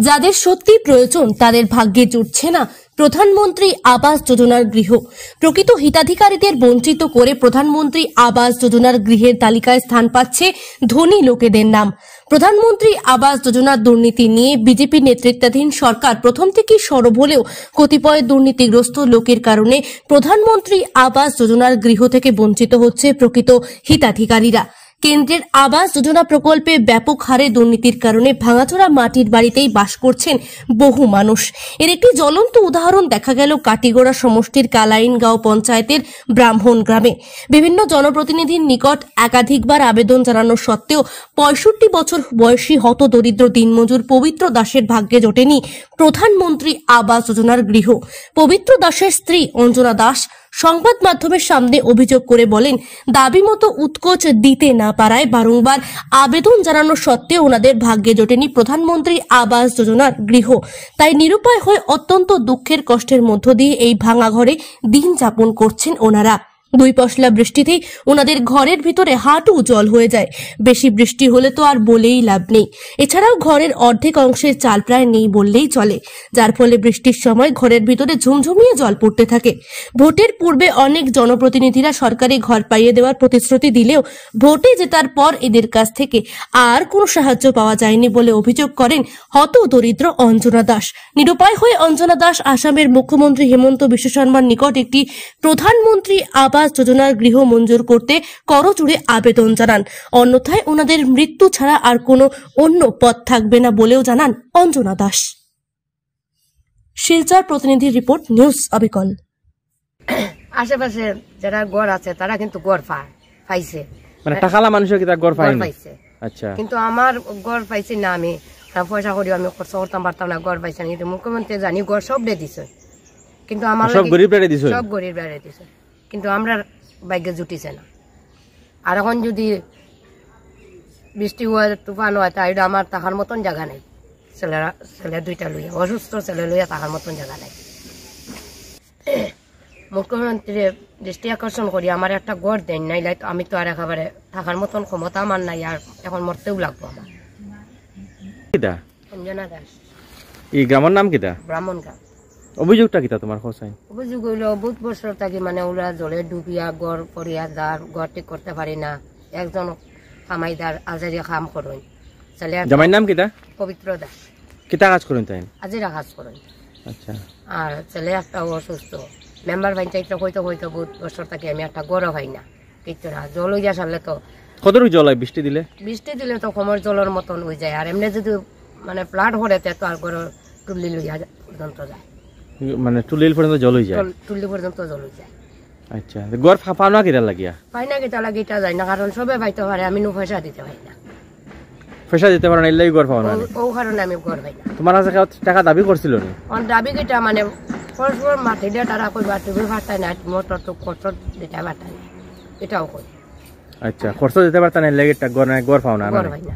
যাদের সত্যি প্রয়োজন তাদের ভাগ্যে জুটছে না প্রধানমন্ত্রী আবাস যোজনার গৃহ। প্রকৃত হিতাধিকারীদের বঞ্চিত করে প্রধানমন্ত্রী আবাস যোজনার গৃহের তালিকায় স্থান পাচ্ছে ধনী লোকেদের নাম। প্রধানমন্ত্রী আবাস যোজনার দুর্নীতি নিয়ে বিজেপি নেতৃত্বাধীন সরকার প্রথম থেকেই সরব হলেও কতিপয় দুর্নীতিগ্রস্ত লোকের কারণে প্রধানমন্ত্রী আবাস যোজনার গৃহ থেকে বঞ্চিত হচ্ছে প্রকৃত হিতাধিকারীরা। কেন্দ্রের আবাস যোজনা প্রকল্পে ব্যাপক হারে দুর্নীতির কারণে ভাঙাচোরা মাটির বাড়িতেই বাস করছেন বহু মানুষ। এর একটি জ্বলন্ত উদাহরণ দেখা গেল কাটিগড়া সমষ্টির কালাইনগাঁও পঞ্চায়েতের ব্রাহ্মণ গ্রামে। বিভিন্ন জনপ্রতিনিধির নিকট একাধিকবার আবেদন জানানো সত্ত্বেও 65 বছর বয়সী হতদরিদ্র দিনমজুর পবিত্র দাসের ভাগ্যে জোটেনি প্রধানমন্ত্রী আবাস যোজনার গৃহ। পবিত্র দাসের স্ত্রী অঞ্জনা দাস সংবাদ মাধ্যমের সামনে অভিযোগ করে বলেন, দাবি মতো উৎকোচ দিতে না পারায় বারংবার আবেদন জানানো সত্ত্বেও ওনাদের ভাগ্যে জোটেনি প্রধানমন্ত্রী আবাস যোজনার গৃহ। তাই নিরুপায় হয়ে অত্যন্ত দুঃখের কষ্টের মধ্য দিয়ে এই ভাঙা ঘরে দিন যাপন করছেন ওনারা। 2 পশলা বৃষ্টিতেই ওনাদের ঘরের ভিতরে হাঁটু জল হয়ে যায়। বেশি বৃষ্টি হলে তো আর বলেই লাভ নেই। এছাড়াও ঘরের অর্ধেক অংশের চাল প্রায় নেই বললেই চলে, যার ফলে বৃষ্টির সময় ঘরের ভিতরে ঝুমঝুমিয়ে জল পড়তে থাকে। ভোটের পূর্বে অনেক জনপ্রতিনিধিরা সরকারি ঘর পাইয়ে দেওয়ার প্রতিশ্রুতি দিলেও ভোটে জেতার পর এদের কাছ থেকে আর কোনো সাহায্য পাওয়া যায়নি বলে অভিযোগ করেন হতদরিদ্র অঞ্জনা দাস। নিরুপায় হয়ে অঞ্জনা দাস আসামের মুখ্যমন্ত্রী হেমন্ত বিশ্ব শর্মার নিকট একটি প্রধানমন্ত্রী আবাস যোজনার গৃহ মঞ্জুর করতে করজোড়ে আবেদন জানান। অন্যথায় ওনাদের মৃত্যু ছাড়া আর কোনো অন্য পথ থাকবে না বলেও জানান অঞ্জনা দাস। শিলচর প্রতিনিধি রিপোর্ট, নিউজ অবিকল। আশেপাশে যারা গড় আছে তারা কিন্তু গড় পাইছে, মানে টাকালা মানুষের কি তার গড় পাইছে। আচ্ছা, কিন্তু আমার গড় পাইছি না। আমি পয়সা করি আমি খরচ করতাম পারতাম না, গড় পাইছি না। কিন্তু মুখ্যমন্ত্রী জানি গড় সব দিয়ে দিছে, কিন্তু আমার সব গরিবরা দিছে, সব গরিবরা দিছে, কিন্তু আমরা ভাগ্যে জুটিছে না। আর এখন যদি বৃষ্টি হয়, তুফান হয়, তাই আমার থাকার মতন জায়গা নাই। ছেলে 2টা লইয়া, অসুস্থ ছেলে লইয়া থাকার মতন জায়গা নাই। মুখ্যমন্ত্রী দৃষ্টি আকর্ষণ করি আমার একটা গড় দেন, নাইলে আমি তো আর একেবারে থাকার মতন ক্ষমতা আমার নাই, আর এখন মরতেও লাগবো আমার। অঞ্জনা দাস। এই গ্রামের নাম কিটা? ব্রাহ্মণ গ্রাম। অভিযোগটা কিটা তোমার? অভিযোগ হইল বহুত বছর থাকি মানে ওরা জলে ডুবিয়া গড় পড়িয়া যার গড় ঠিক করতে পারি না। একজন কামাইদার আজারিয়া কাম করেন। জামাইর নাম কিটা? পবিত্র দাস। কিটা কাজ করেন তাই? আজিরা কাজ করেন। আচ্ছা। আর ছেলে একটা অসুস্থ। মেম্বার পঞ্চায়েত হইতে বহুত বছর থাকি আমি একটা গড় হয় না, কিচ্ছু না। জল হইয়া সারলে তো কতটুকু জল হয়? বৃষ্টি দিলে তো কোমর জলের মতন হয়ে যায়। আর এমনি যদি মানে ফ্লাড হরে তো আর গড় টুল্লি লইয়া পর্যন্ত যায়, মানে টুলিল পর্যন্ত জল হয়ে যায়। টুল্লি পর্যন্ত জল হয়ে যায়। আচ্ছা, গড় পাও না কিটা লাগিয়া? পাই না কিটা লাগিটা যায় না, কারণ সবে পাইতে পারে, আমি পয়সা দিতে পারি না। পয়সা দিতে পারো না, এলাই গড় পাও না? ও কারণে আমি গড় পাই না। তোমার কাছে টাকা দাবি করছিল না? দাবি কিটা মানে মাটি দিয়ে তারা কইবা তুমি পারতাই না, মোটর তো খরচ দিতে পারতাই না, এটাও কই। আচ্ছা, খরচ দিতে পারতাই না, এলাই গড় পাও না? গড় পাই না।